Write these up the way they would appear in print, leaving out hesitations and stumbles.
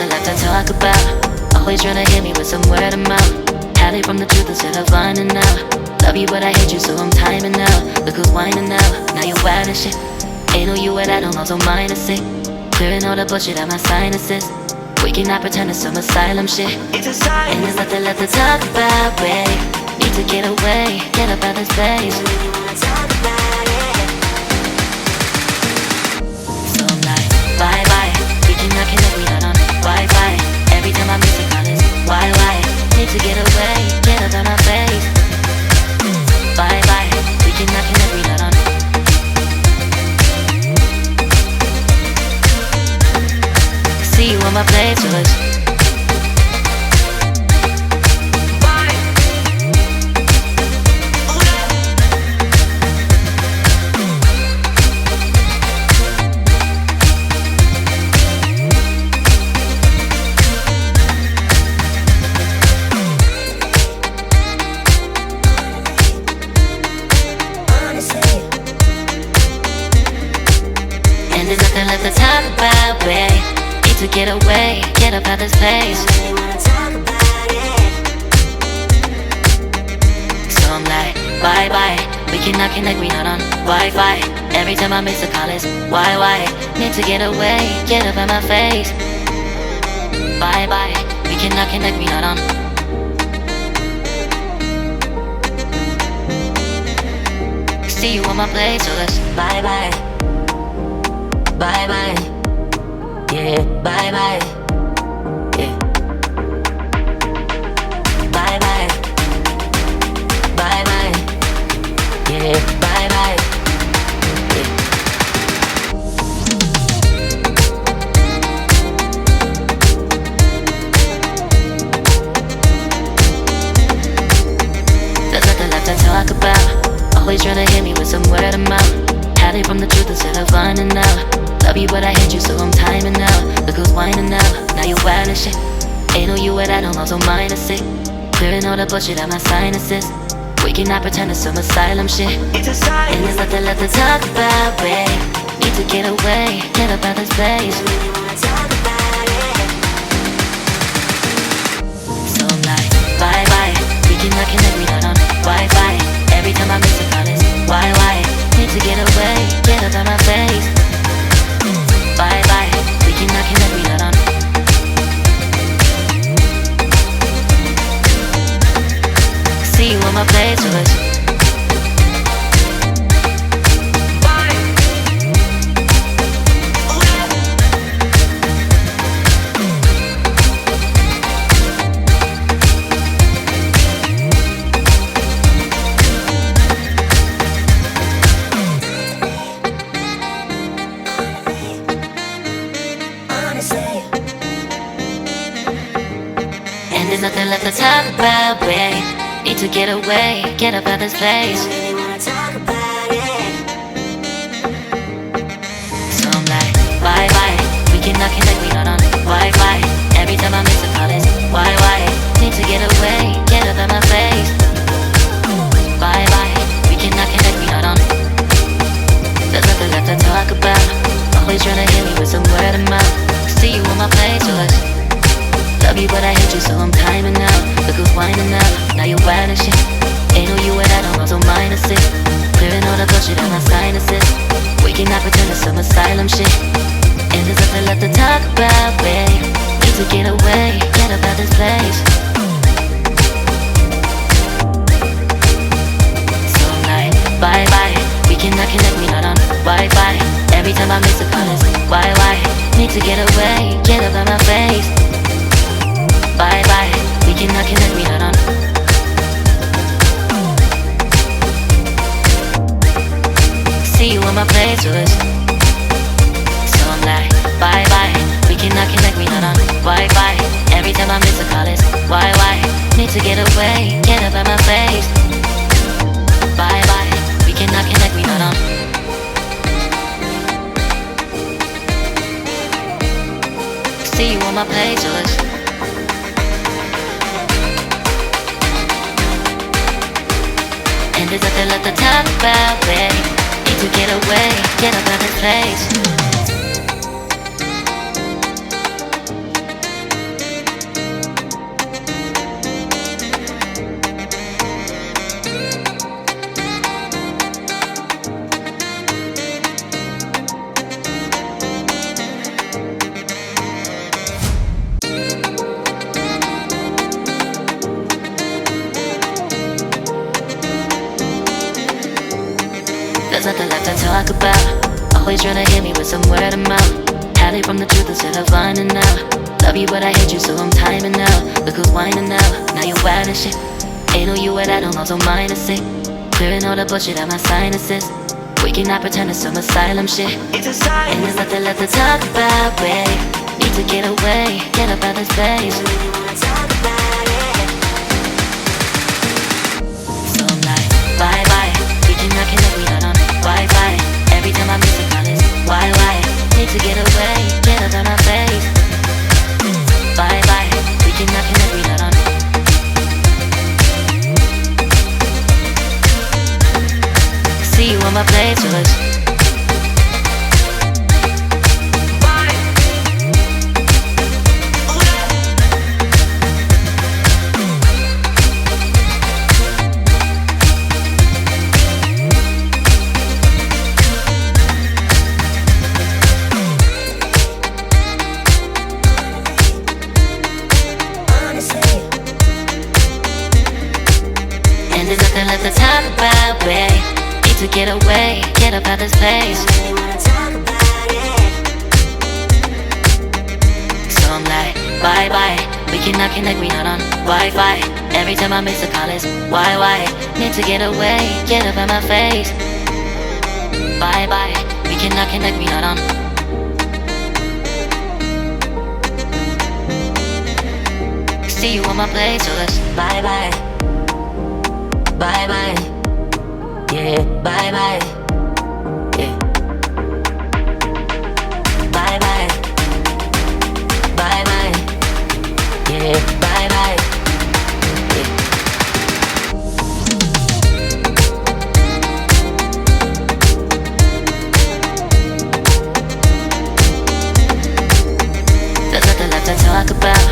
nothing left to talk about. Always trying to hit me with some word of mouth. Hide from the truth instead of finding out. Love you but I hate you so I'm timing out. Look who's whining now, now you wild and shit. Ain't no you and I don't know, so mine is sick. Clearing all the bullshit out my sinuses. We cannot pretend it's some asylum shit. It's a sign. And there's nothing left to talk about, babe. Need to get away, get up out this place. So I'm like, bye bye. We cannot connect, we not on Wi-Fi. Every time I miss a call it's why? Need to get away, get up out my face. Bye bye. We cannot connect, we not on. See you on my playlist. And there's nothing left to talk about, babe. Need to get away, get up out this place. So I'm like, bye bye. We cannot connect, we not on Wi-Fi. Every time I miss a call it's why? Need to get away, get up out my face. Bye bye. We cannot connect, we not on. See you on my place, so let's bye bye. Bye bye. Yeah, bye bye. Yeah. Bye bye. Bye bye. Yeah, bye bye. Yeah. There's nothing left to talk about. Always trying to hit me with some word of mouth. Hiding from the truth instead of finding out. Love you but I hate you so I'm timing out. Look who's whining now, now you wild and shit. Ain't no you and I don't know, so mine is sick. Clearing all the bullshit out my sinuses. We cannot pretend it's some asylum shit. It's a sign. And there's nothing left to talk about, babe. Need to get away, get up out this place. So I'm like, bye bye. We cannot connect, we not on Wi-Fi. Every time I miss a call it's why? Need to get away, get up out my face. Bye bye, we cannot connect, we not on. See you on my playlist. And there's nothing left to talk about, babe. Need to get away, get up out this place. So I'm like, bye bye. We cannot connect, we not on Wi-Fi. Every time I miss a call it's why? Need to get away, get up out my face. Bye bye. We cannot connect, we not on. There's nothing left to talk about. Always trying to hit me with some word of mouth. See you on my playlist. Love you but I hate you so I'm timing out. Look who's whining now, now you wild and shit. Ain't no you and I don't know, so mine is sick. Clearing all the bullshit out my sinuses. We cannot pretend it's some asylum shit. And there's nothing left to talk about, babe. Need to get away, get up out this place. So I'm like, bye bye. We cannot connect, we not on Wi-Fi. Every time I miss a call it's why? Need to get away, get up out my face. Bye bye, we cannot connect, we not on. See you on my playlist. So I'm like, bye bye. We cannot connect, we not on Wi-Fi. Every time I miss a call it's why? Need to get away, get up out my face. Bye bye, we cannot connect, we not on. See you on my playlist. And there's nothing left to talk about, babe. Need to get away, get up out this place. There's nothing left to talk about. Always trying to hit me with some word of mouth. Hide it from the truth instead of finding out. Love you but I hate you so I'm timing out. Look who's whining now, now you wild and shit. Ain't no you what I don't know, so mine is sick. Clearing all the bullshit out my sinuses. We cannot pretend it's some asylum shit. It's a sign. And there's nothing left to talk about, babe. Need to get away, get up out this place. So I'm like, bye bye. We cannot connect, we not on Wi-Fi. Every time I miss a call it's why? Need to get away, get up out my face. Bye bye. We cannot connect, we not on. See you on my playlist. And there's nothing left to talk about, babe. Need to get away, get up out this place. So I'm like, bye bye. We cannot connect, we not on Wi-Fi. Every time I miss a call it's why? Need to get away, get up out my face. Bye bye. We cannot connect, we not on. See you on my playlist. Bye bye. Bye bye. Yeah, bye bye. Yeah. Bye bye. Bye bye. Yeah, bye bye. Yeah. There's nothing left to talk about.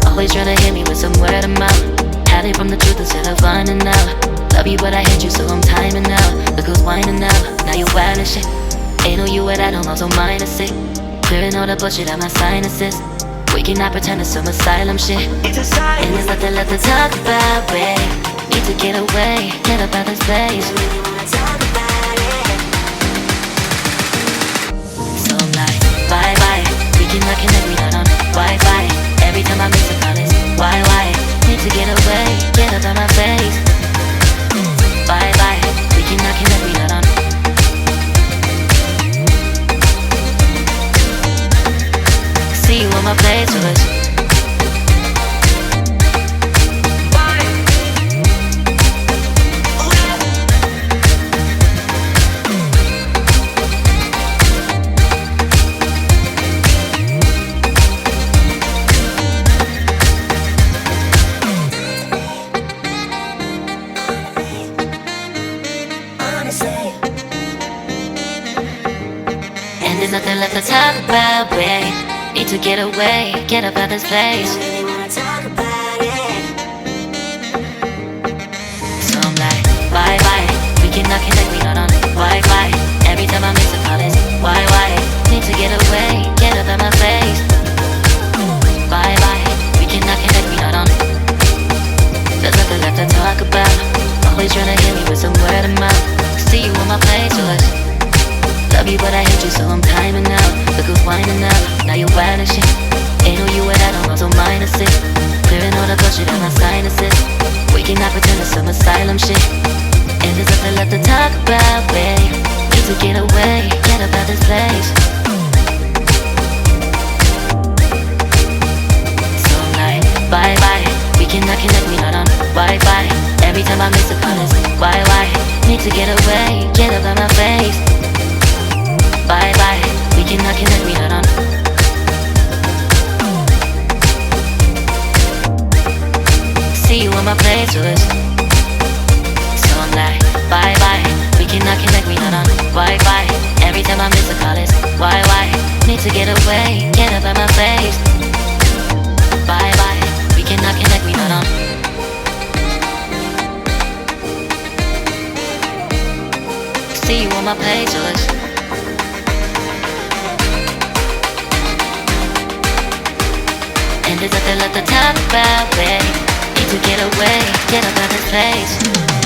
Always trying to hit me with some word of mouth. Hide it from the truth instead of finding out. Love you but I hate you so I'm timing out. Look who's whining now, now you wild and shit. Ain't no you what I don't know, so mine is sick. Clearing all the bullshit out my sinuses. We cannot pretend it's some asylum shit. It's a sign. And there's nothing left to talk about, babe. Need to get away, get up out this place. So I'm like, bye bye. We cannot connect, we not on Wi-Fi. Every time I miss a call it's why? Need to get away, get up out my face. Bye bye, we cannot connect, we not on. See you on my playlist. And there's nothing left to talk about, babe. Need to get away, get up out this place. So I'm like, bye bye. We cannot connect, we not on Wi-Fi. Every time I miss a call it's why? Need to get away, get up out my face. Bye bye. We cannot connect, we not on. There's nothing left to talk about. Always trying to hit me with some word of mouth. See you on my playlist. Love you but I hate you so I'm timing out. Look who's whining now, now you wild and shit. Ain't no you what I don't know, so mine is sick. Clearing all the bullshit out my sinuses. We cannot pretend it's some asylum shit. And there's nothing left to talk about, babe. Need to get away, get up out this place. So I'm like, bye bye. We cannot connect, we not on Wi-Fi. Every time I miss a call it's why? Need to get away, get up out my face. Bye bye, we cannot connect, we not on. See you on my playlist. So I'm like, bye bye, we cannot connect, we not on Wi-Fi. Every time I miss a call it's why? Need to get away, get up out my face. Bye bye, we cannot connect, we not on. See you on my playlist. And there's nothing left to talk about, babe. Need to get away, get up out this place.